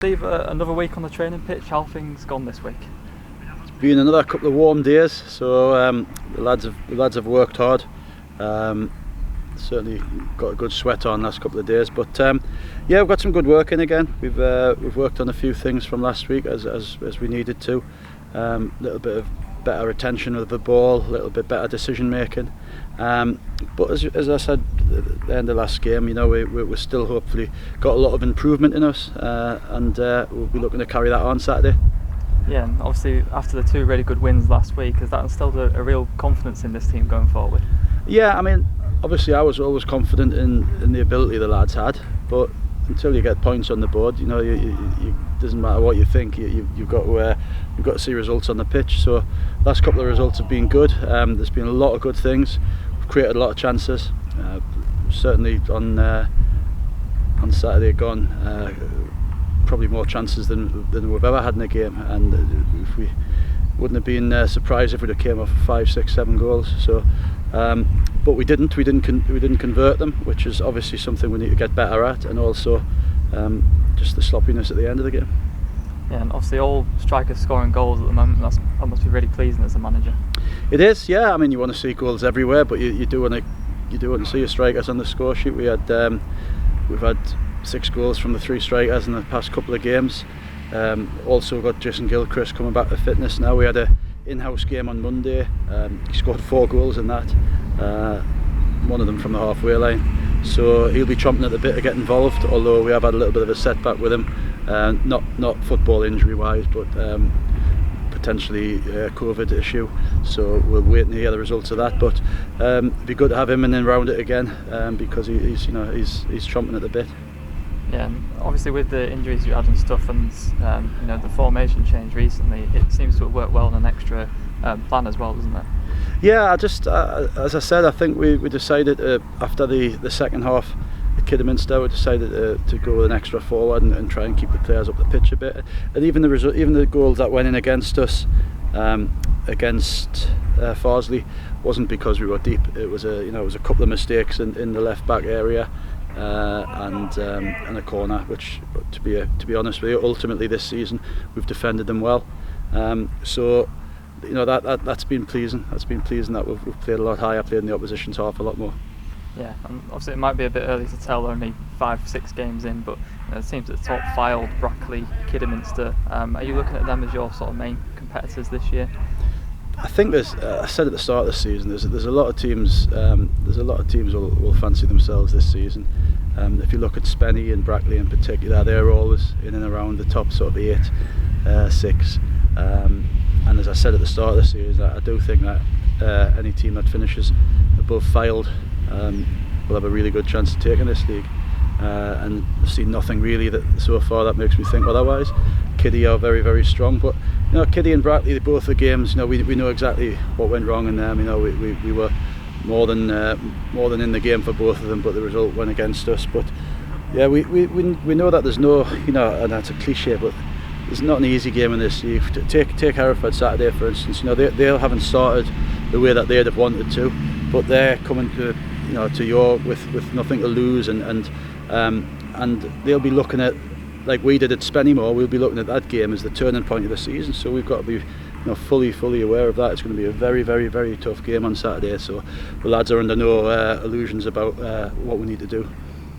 Steve, another week on the training pitch. How have things gone this week? It's been another couple of warm days, so the lads have worked hard. Certainly got a good sweat on last couple of days, but yeah, we've got some good work in again. We've worked on a few things from last week as we needed to. Little bit of better retention of the ball, a little bit better decision making. But as I said at the end of last game, you know, we're still hopefully got a lot of improvement in us, and we'll be looking to carry that on Saturday. Yeah, and obviously after the two really good wins last week, has that instilled a real confidence in this team going forward? Yeah, I mean, obviously I was always confident in the ability the lads had, but until you get points on the board, you know, you doesn't matter what you think. You've got to see results on the pitch. So last couple of results have been good. There's been a lot of good things. We've created a lot of chances. Certainly on Saturday gone, probably more chances than we've ever had in a game. And if we wouldn't have been surprised if we'd have came off 5, 6, 7 goals. So, but we didn't convert them, which is obviously something we need to get better at, and also just the sloppiness at the end of the game. Yeah, and obviously all strikers scoring goals at the moment. That must be really pleasing as a manager. It is, yeah. I mean, you want to see goals everywhere, but you do want to see your strikers on the score sheet. We've had 6 goals from the 3 strikers in the past couple of games. Also got Jason Gilchrist coming back to fitness now. We had a in-house game on Monday. He scored 4 goals in that, one of them from the halfway line. So he'll be chomping at the bit to get involved, although we have had a little bit of a setback with him, not football injury wise, but potentially a COVID issue. So we'll wait and hear the results of that, but it'd be good to have him in and round it again, because he's chomping at the bit. Yeah, and obviously with the injuries you had and stuff, and you know, the formation change recently, it seems to have worked well in an extra plan as well, doesn't it? Yeah, as I said, I think we decided after the second half at Kidderminster, we decided to go with an extra forward and try and keep the players up the pitch a bit. And even the goals that went in against us, against Farsley, wasn't because we were deep. It was a couple of mistakes in the left back area. And a corner, which, to be honest with you, ultimately this season we've defended them well. So you know, that's been pleasing. That's been pleasing that we've played a lot higher, played in the opposition's half a lot more. Yeah, and obviously it might be a bit early to tell, only 5-6 games in, but it seems at the top Fylde, Brackley, Kidderminster. Are you looking at them as your sort of main competitors this year? I think there's. I said at the start of the season, there's a lot of teams. There's a lot of teams will fancy themselves this season. If you look at Spenny and Brackley in particular, they're always in and around the top sort of 8, 6. And as I said at the start of the season, I do think that any team that finishes above Fylde will have a really good chance of taking this league. And I've seen nothing really that so far that makes me think otherwise. Kiddie are very, very strong, but you know, Kiddie and Brackley, both the games, you know, we know exactly what went wrong in them. You know, we were more than in the game for both of them, but the result went against us. But yeah, we know that there's no, you know, and that's a cliche, but it's not an easy game in this league. Take Hereford Saturday, for instance. You know, they haven't started the way that they'd have wanted to, but they're coming to York with nothing to lose, and they'll be looking at, like we did at Spennymoor, we'll be looking at that game as the turning point of the season. So we've got to be, you know, fully aware of that. It's going to be a very, very, very tough game on Saturday. So the lads are under no illusions about what we need to do.